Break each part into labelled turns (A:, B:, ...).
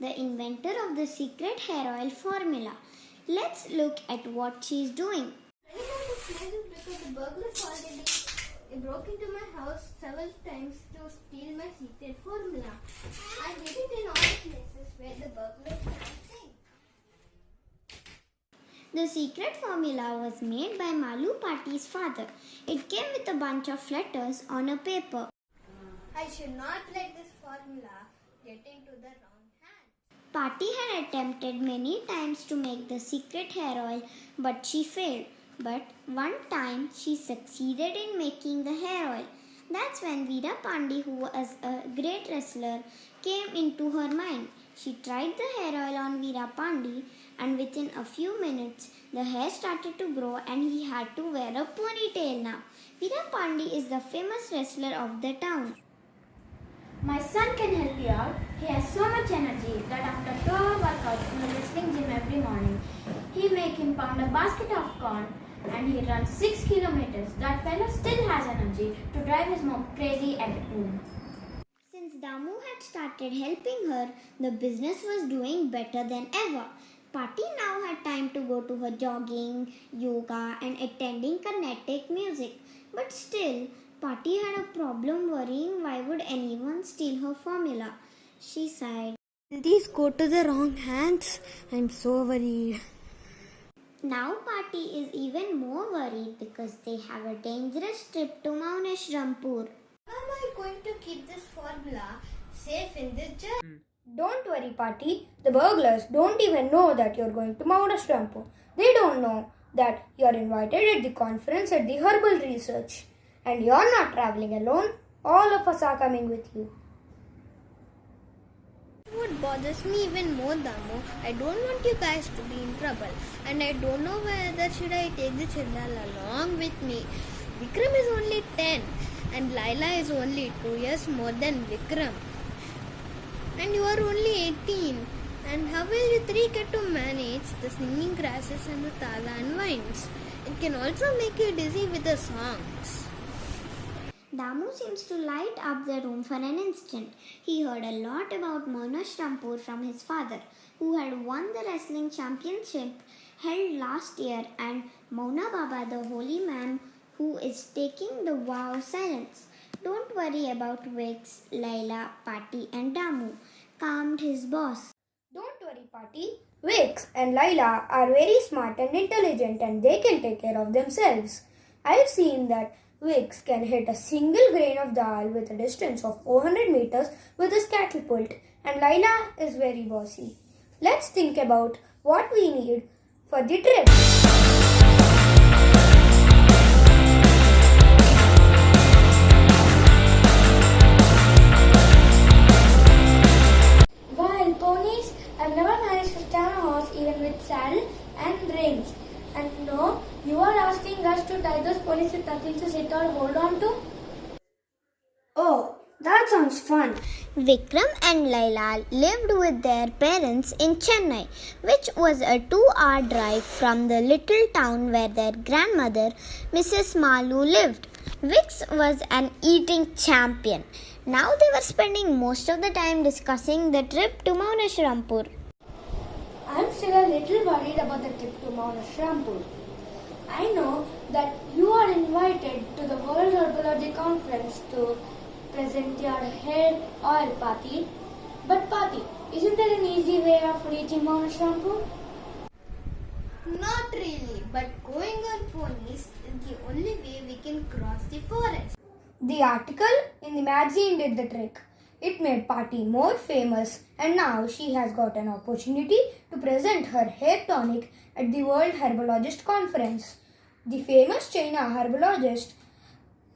A: the inventor of the secret hair oil formula. Let's look at what she's doing.
B: I got excited because the burglars already broke into my house several times to steal my secret formula. I hid it in all the places where the burglars can't think.
A: The secret formula was made by Malu Pati's father. It came with a bunch of letters on a paper.
B: I should not let this formula get into the wrong hands.
A: Pati had attempted many times to make the secret hair oil, but she failed. But one time she succeeded in making the hair oil. That's when Veera Pandey, who was a great wrestler, came into her mind. She tried the hair oil on Veera Pandey, and within a few minutes the hair started to grow and he had to wear a ponytail now. Veera Pandey is the famous wrestler of the town.
C: My son can help you out. He has so much energy that after 2-hour workouts in the wrestling gym every morning, he make him pound a basket of corn and he runs 6 kilometers. That fellow still has energy to drive his mom crazy at home.
A: Since Damu had started helping her, the business was doing better than ever. Pati now had time to go to her jogging, yoga and attending Carnatic music. But still, Pati had a problem worrying why would anyone steal her formula. She sighed.
B: Will these go to the wrong hands? I'm so worried.
A: Now Pati is even more worried because they have a dangerous trip to Mauneshrampur.
B: How am I going to keep this formula safe in this journey?
C: Don't worry, Pati. The burglars don't even know that you're going to Mauneshrampur. They don't know that you're invited at the conference at the herbal research. And you're not traveling alone. All of us are coming with you.
B: What bothers me even more, Damu, I don't want you guys to be in trouble. And I don't know whether should I take the children along with me. Vikram is only 10 and Laila is only 2 years more than Vikram. And you are only 18. And how will you three get to manage the singing grasses and the tala and vines? It can also make you dizzy with the songs.
A: Damu seems to light up the room for an instant. He heard a lot about Mauneshrampur from his father, who had won the wrestling championship held last year, and Mauna Baba, the holy man who is taking the vow of silence. Don't worry about Vix, Laila, Pati and Damu, calmed his boss.
C: Don't worry, Pati. Vix and Laila are very smart and intelligent and they can take care of themselves. I've seen that Vix can hit a single grain of dal with a distance of 400 meters with his catapult, and Laila is very bossy. Let's think about what we need for the trip. While ponies, I've never managed to stand a horse even with saddle and reins. And no, you are asking us to tie those ponies with nothing to sit or hold on to? Oh, that sounds fun.
A: Vikram and Laila lived with their parents in Chennai, which was a 2-hour drive from the little town where their grandmother, Mrs. Malu, lived. Vix was an eating champion. Now they were spending most of the time discussing the trip to Mauneshrampur.
C: I'm still a little worried about the trip to Mauneshrampur. I know that you are invited to the World Herbology Conference to present your hair oil, Pati. But Pati, isn't there an easy way of reaching Mauneshrampur?
B: Not really, but going on ponies is the only way we can cross the forest.
C: The article in the magazine did the trick. It made Pati more famous and now she has got an opportunity to present her hair tonic at the World Herbologist Conference. The famous China herbologist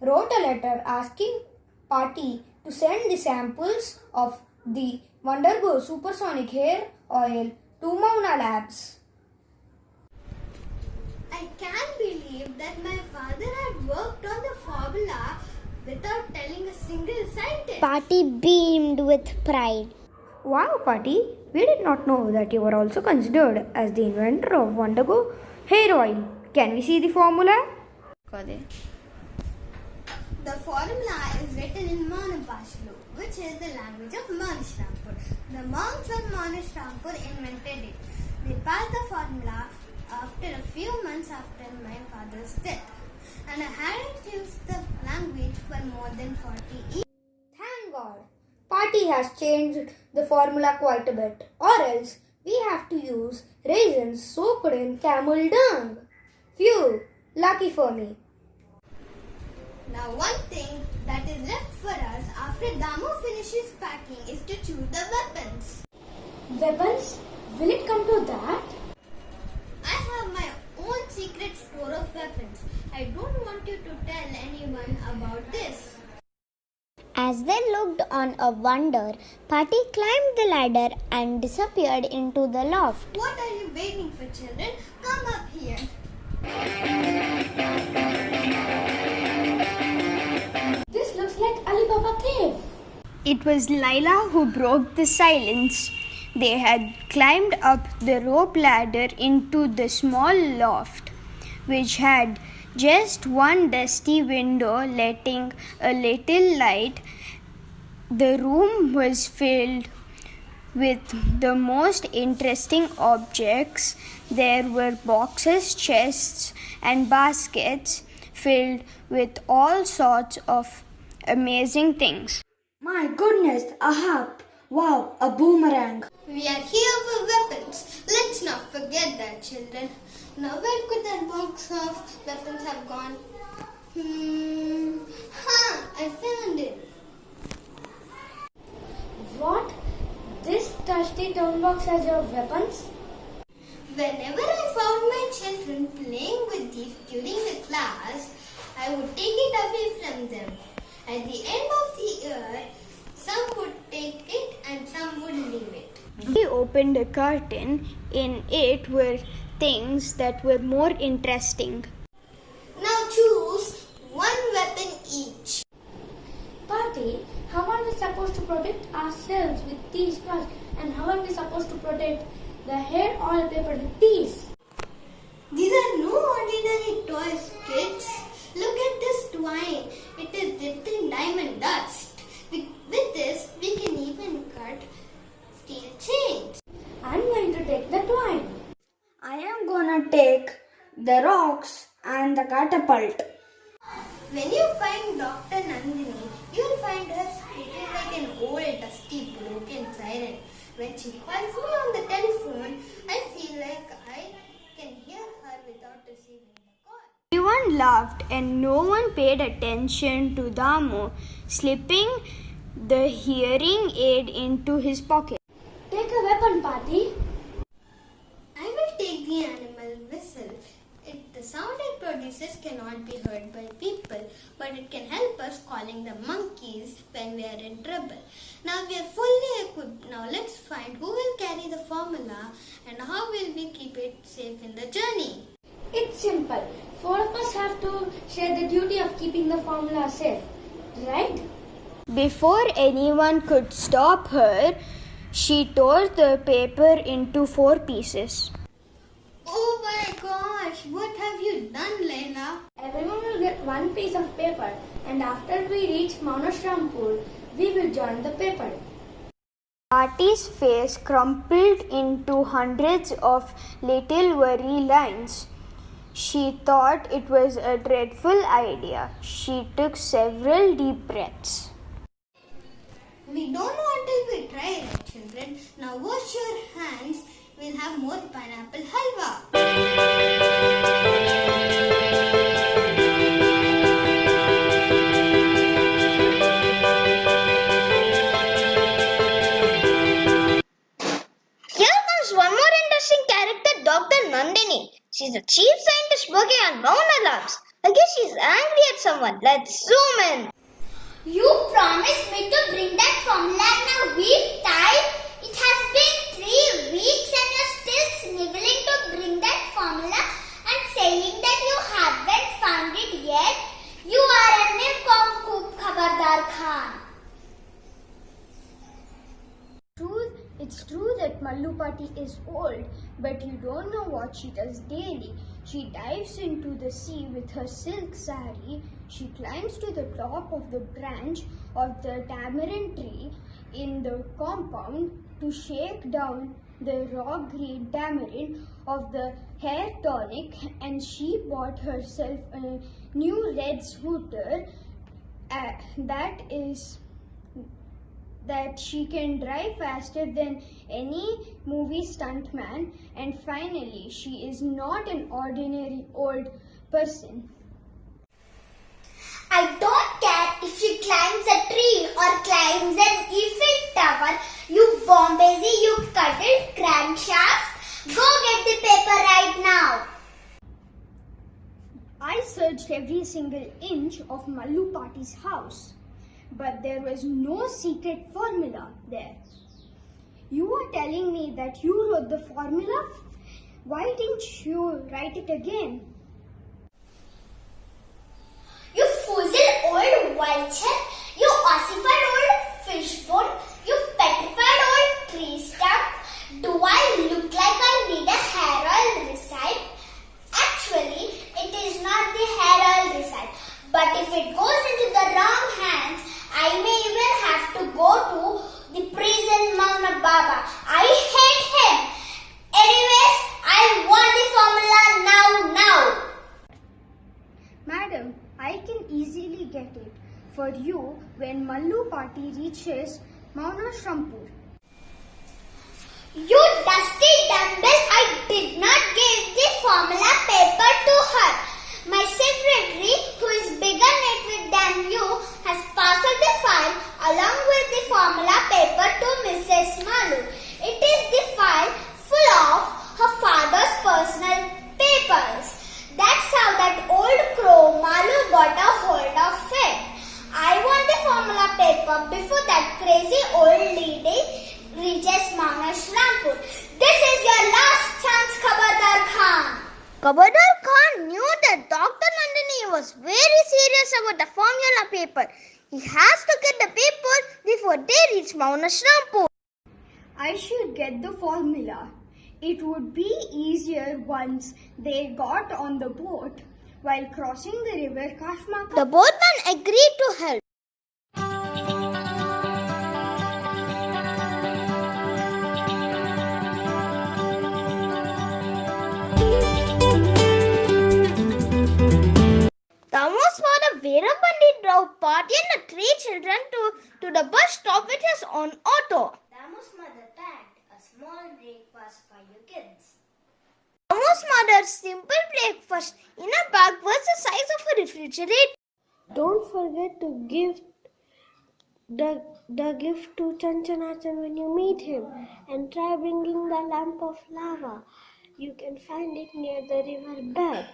C: wrote a letter asking Pati to send the samples of the Wondergo supersonic hair oil to Mauna Labs.
B: I can't believe that my father had worked on the formula without telling a single scientist.
A: Pati beamed with pride.
C: Wow, Pati, we did not know that you were also considered as the inventor of Wondergo hair oil. Can we see the formula?
B: The formula is written in Maunabashlu, which is the language of Mauneshrampur. The monks of Monasrampur invented it. They passed the formula after a few months after my father's death, and I hadn't used the language for more than 40 years.
C: Thank God. Party has changed the formula quite a bit, or else we have to use raisins soaked in camel dung. Phew, lucky for me.
B: Now one thing that is left for us after Damu finishes packing is to choose the weapons.
C: Weapons? Will it come to that?
B: I have my own secret store of weapons. I don't want you to tell anyone about this.
A: As they looked on a wonder, Patty climbed the ladder and disappeared into the loft.
B: What are you waiting for, children? Come up here.
C: This looks like Alibaba Cave.
D: It was Laila who broke the silence. They had climbed up the rope ladder into the small loft, which had just one dusty window letting a little light. The room was filled with the most interesting objects. There were boxes, chests, and baskets filled with all sorts of amazing things.
C: My goodness, a harp. Wow, a boomerang.
B: We are here for weapons. Let's not forget that, children. Now where could that box of weapons have gone? I found it.
C: What? This dusty town box has your weapons?
B: Whenever I found my children playing with these during the class, I would take it away from them. At the end of the year, some would take it and some would leave it.
D: We opened a curtain. In it were things that were more interesting.
B: Now choose one weapon each.
C: Party, how are we supposed to protect ourselves with these toys? And how are we supposed to protect the hair oil paper with these?
B: These are no ordinary toys, kids. Look at this twine. It is dipped in diamond dust. With this, we can even cut steel chains.
C: I'm going to take the twine. I am gonna take the rocks and the catapult.
B: When you find Dr. Nandini, you'll find her speaking like an old, dusty, broken siren. When she calls me on the telephone, I feel like I can hear her without receiving the call.
D: Everyone laughed and no one paid attention to Damu slipping the hearing aid into his pocket.
C: Take a weapon, Party.
B: I will take the animal whistle. The sound it produces cannot be heard by people, but it can help us calling the monkeys when we are in trouble. Now we are fully equipped. Now let's find who will carry the formula and how will we keep it safe in the journey.
C: It's simple. 4 of us have to share the duty of keeping the formula safe, right?
D: Before anyone could stop her, she tore the paper into 4 pieces.
B: Oh my gosh, what have you done, Layla?
C: Everyone will get one piece of paper, and after we reach Monasrampur, we will join the paper.
D: Artie's face crumpled into hundreds of little worry lines. She thought it was a dreadful idea. She took several deep breaths.
B: We don't know until we try it, children. Now wash your hands. We'll have more pineapple halwa.
E: Here comes one more interesting character, Dr. Nandini. She's the chief scientist working on ground alarms. I guess she's angry at someone. Let's zoom in.
A: You promised me to bring that formula in a week's time. It has been 3 weeks and you're still sniveling to bring that formula and saying that you haven't found it yet. You are a nincompoop, Khabardar Khan.
D: It's true that Mallu Pati is old, but you don't know what she does daily. She dives into the sea with her silk sari. She climbs to the top of the branch of the tamarind tree in the compound to shake down the raw green tamarind of the hair tonic, and she bought herself a new red scooter that she can drive faster than any movie stuntman. And finally, she is not an ordinary old person.
A: I don't care if she climbs a tree or climbs an Eiffel Tower. You Bombaysy, you cuddled crankshaft. Go get the paper right now.
D: I searched every single inch of Mallu Pati's house, but there was no secret formula there. You are telling me that you wrote the formula? Why didn't you write it again?
A: You foozle old vulture. You ossified old fishbone. You petrified old tree stump. Do I look like I need a hair oil recipe? Actually, it is not the hair oil recipe. But if it goes into the wrong hands, I may even have to go to the prison Mauna Baba. I hate him. Anyways, I want the formula now.
D: Madam, I can easily get it for you when Mallu Pati reaches Mauna Shampur.
A: You dusty dumbbell, I did not give the formula paper to her. My secretary, who is bigger network than you, has passed the file along with the formula paper to Mrs. Malu. It is the file full of her father's personal papers. That's how that old crow Malu got a hold of it. I want the formula paper before that crazy old lady reaches Mauna Shampur. This is your last chance, Kabardar Khan.
E: Kabardar Khan knew that Dr. Nandini was very serious about the formula paper. He has to get the paper before they reach Mauna Shampur.
D: I should get the formula. It would be easier once they got on the boat while crossing the river Kashmaka.
E: The boatman agreed to help. Damo's father Veera Pandit drove Party and the three children to the bus stop with his own auto.
A: Damo's mother packed a small breakfast for you kids.
E: Damo's mother's simple breakfast in a bag was the size of a refrigerator.
F: Don't forget to give the gift to Chanchanachan when you meet him, and try bringing the lamp of lava. You can find it near the river bed.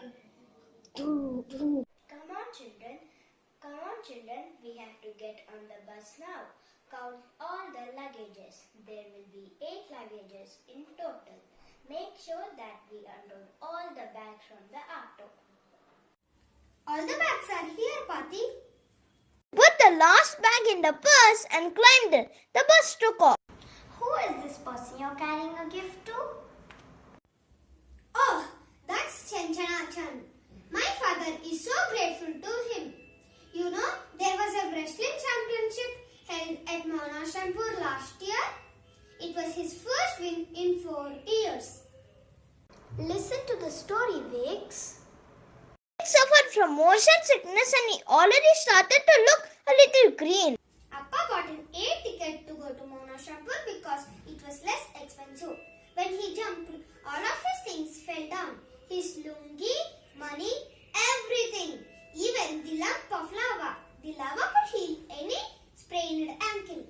A: Come on children, we have to get on the bus now. Count all the luggages. There will be 8 luggages in total. Make sure that we unload all the bags from the auto. All the bags are here, Pati.
E: Put the last bag in the bus and climbed it. The bus took off.
A: Who is this person you're carrying a gift to? Oh, that's Chanchanachan. My father is so grateful to him. You know, there was a wrestling championship held at Mauna Shampur last year. It was his first win in 4 years. Listen to the story, Vix.
E: He suffered from motion sickness and he already started to look a little green.
A: Appa got an air ticket to go to Mauna Shampur because it was less expensive. When he jumped, all of his things fell down. His lungi, money, everything. Even the lump of lava. The lava could heal any sprained ankle.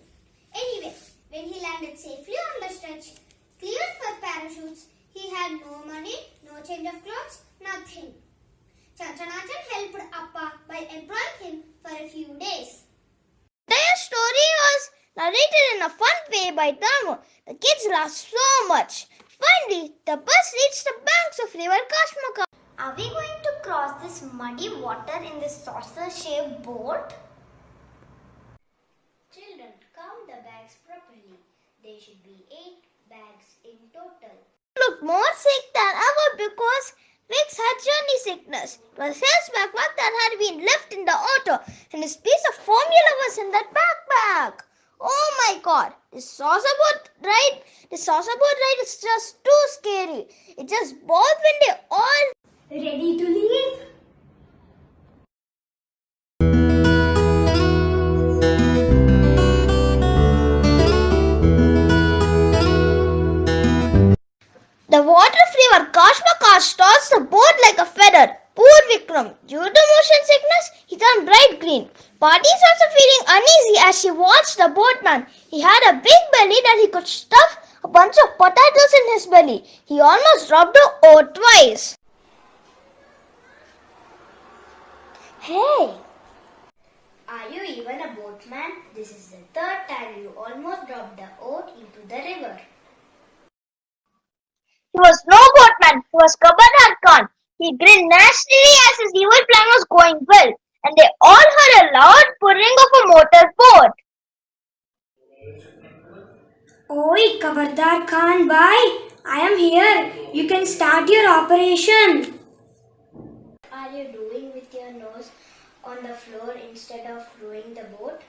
A: Anyway, when he landed safely on the stretch, cleared for parachutes, he had no money, no change of clothes, nothing. Chanchanachan helped Appa by employing him for a few days.
E: The story was narrated in a fun way by Damu. The kids laughed so much. Finally, the bus reached the banks of river Kashmaka.
A: Are we going to cross this muddy water in this saucer-shaped boat? Children, count the bags properly. There should be 8 bags in total.
E: He looked more sick than ever because Vix had journey sickness. It was his backpack that had been left in the auto, and his piece of formula was in that backpack. Oh my god, this saucer boat ride is just too scary. It just both when they all
C: Ready to leave?
E: the water fever Kashmakas tossed the boat like a feather. Poor Vikram. Due to motion sickness, he turned bright green. Party is also feeling uneasy as she watched the boatman. He had a big belly that he could stuff a bunch of potatoes in his belly. He almost dropped the oar twice.
A: Hey! Are you even a boatman? This is the third time you almost dropped the oat into the river.
E: He was no boatman, he was Kabadar Khan. He grinned nastily as his evil plan was going well, and they all heard a loud purring of a motor boat.
C: Oi, Kabardar Khan, bye. I am here. You can start your operation.
A: What are you doing with your nose on the floor instead of rowing the boat?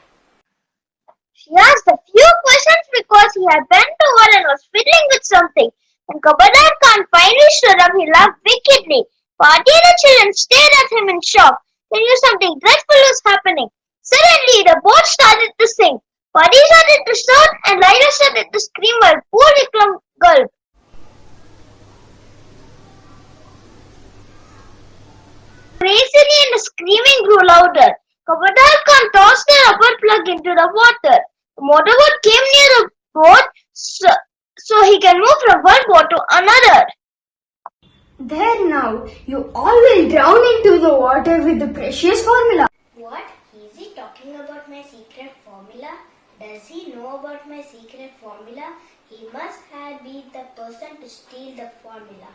E: She asked a few questions because he had bent over and was fiddling with something. When Kabadar Khan finally stood up, he laughed wickedly. Party and the children stared at him in shock. They knew something dreadful was happening. Suddenly, the boat started to sink. Party started to shout and Laila started to scream while poor Vikram gulped. Crazily and the screaming grew louder. Kabadar Khan tossed the rubber plug into the water. The motorboat came near the boat so he can move from one boat to another.
C: There now, you all will drown into the water with the precious formula.
A: What? Is he talking about my secret formula? Does he know about my secret formula? He must have been the person to steal the formula.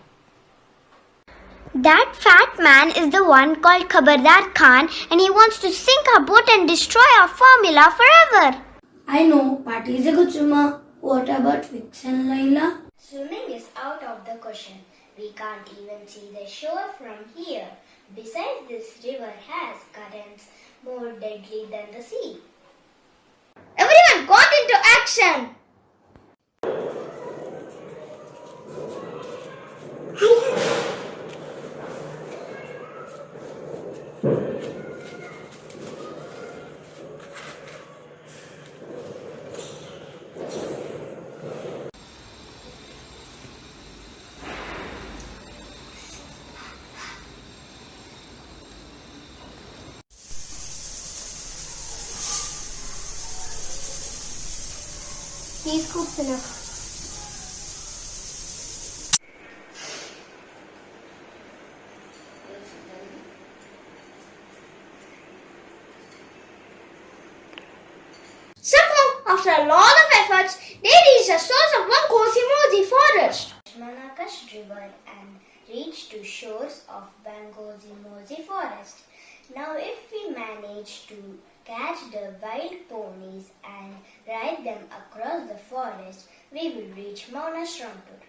D: That fat man is the one called Kabardar Khan, and he wants to sink our boat and destroy our formula forever.
C: I know, Party is a good swimmer. What about Vix and Laila?
A: Swimming is out of the question. We can't even see the shore from here. Besides, this river has currents more deadly than the sea.
E: Everyone got into action.
F: He's cooked enough.
E: Somehow, after a lot of efforts, they reached the source of one cozy mosey forest.
A: Manakash River and reached to shores of Bangozi Mosi forest. Now if we manage to catch the wild ponies and ride them across the forest, we will reach Mount Ashrampur.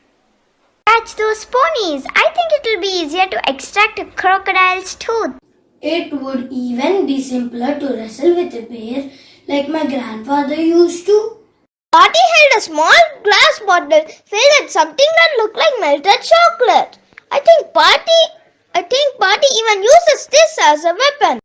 D: Catch those ponies. I think it will be easier to extract a crocodile's tooth.
C: It would even be simpler to wrestle with a bear like my grandfather used to.
E: Party held a small glass bottle filled with something that looked like melted chocolate. I think Party even uses this as a weapon.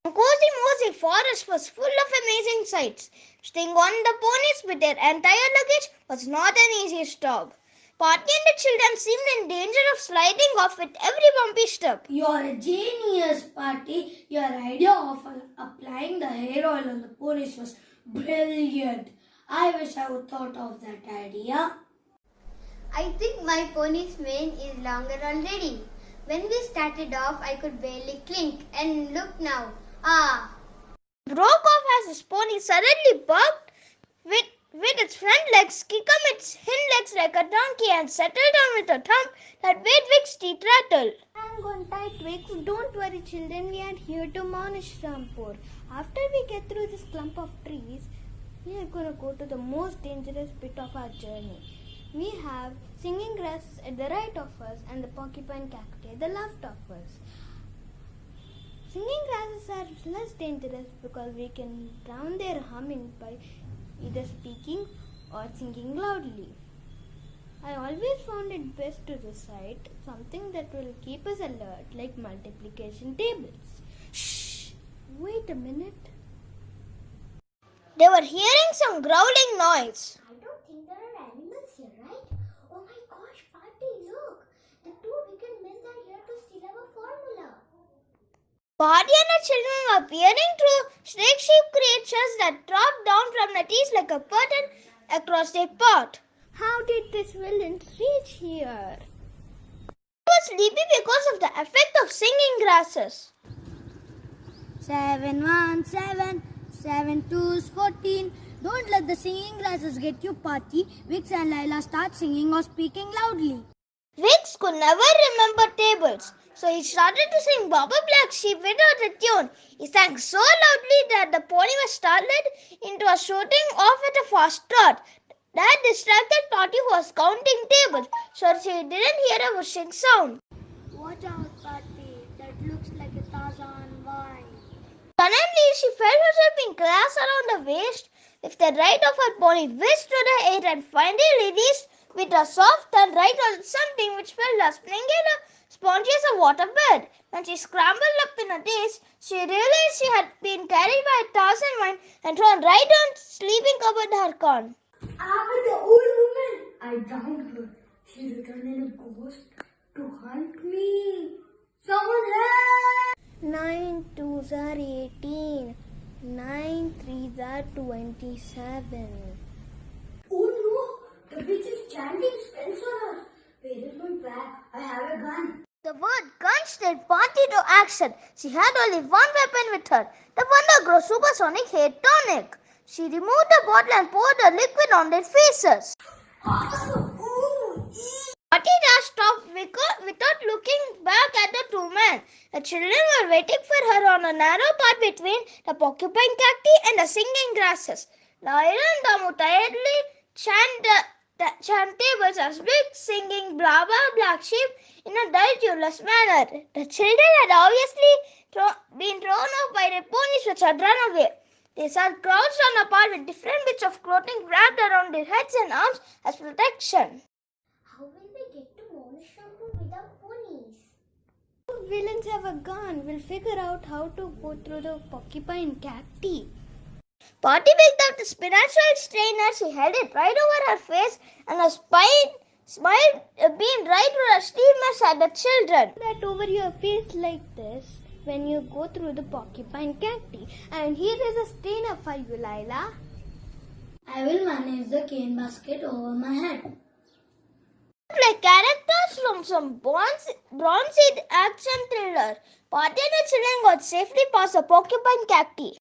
E: Cozy Mozy Forest was full of amazing sights. Staying on the ponies with their entire luggage was not an easy job. Party and the children seemed in danger of sliding off with every bumpy step.
C: You're a genius, Party. Your idea of applying the hair oil on the ponies was brilliant. I wish I would thought of that idea.
B: I think my pony's mane is longer already. When we started off, I could barely clink, and look now. Ah!
E: Broke off as his pony suddenly bucked with its front legs, kicked up its hind legs like a donkey, and settled down with a thump that made Vic's teeth rattle.
B: Hang on tight, Vix. Don't worry, children. We are here to Mount Rampur. After we get through this clump of trees, we are going to go to the most dangerous bit of our journey. We have singing grasses at the right of us and the porcupine cacti at the left of us. Singing grasses are less dangerous because we can drown their humming by either speaking or singing loudly. I always found it best to recite something that will keep us alert, like multiplication tables. Shh! Wait a minute.
E: They were hearing some growling noise.
A: I don't think there are animals here, right? Oh my gosh, Party, look! The two wicked men are here to steal our formula.
E: Party and her children were peering through snake-shaped creatures that dropped down from the trees like a curtain across their path.
B: How did these villains reach here?
E: They were sleepy because of the effect of singing grasses.
C: 7 1 7 7 2s 14. Don't let the singing grasses get you, Party. Vix and Lila start singing or speaking loudly.
E: Vix could never remember tables, so he started to sing Baba Black Sheep without a tune. He sang so loudly that the pony was startled into a shooting off at a fast trot. That distracted Party who was counting tables, so she didn't hear a whooshing sound.
C: Watch out, Party. That looks like a Tarzan vine.
E: Suddenly, she felt herself being clasped around the waist. With the right of her pony whisked to the air and finally released with a soft turn right on something which felt as springy and spongy as a waterbed. When she scrambled up in a daze, she realized she had been carried by a Tarzan vine and thrown right on sleeping covered her corn.
C: The old woman! I drowned her. She returned in a ghost to hunt me. Someone help!
B: 9 2s are 18. 9 3s are 27.
C: Oh no! The witch is chanting spells on us. Where is my bag? I have a gun.
E: The word gun stirred Party to action. She had only one weapon with her, the Wonder Grow Supersonic Hair Tonic. She removed the bottle and poured the liquid on their faces. Party dashed off without looking back at the two men. The children were waiting for her on a narrow path between the porcupine cacti and the singing grasses. Laila and Damu tiredly chant tables as big singing Brava Black Sheep in a dull, tuneless manner. The children had obviously been thrown off by their ponies which had run away. They sat crouched on a path with different bits of clothing wrapped around their heads and arms as protection.
A: How will we get to Monishampu without ponies?
B: If villains have a gun, we'll figure out how to go through the porcupine cacti.
E: Party picked up the spiritual strainer. She held it right over her face and a smile beamed right through her steamers at the children.
B: That over your face like this when you go through the porcupine cacti. And here is a strainer for you, Lila.
C: I will manage the cane basket over my head.
E: Like characters from some bronze action thriller, Party and the children got safely past the porcupine cacti.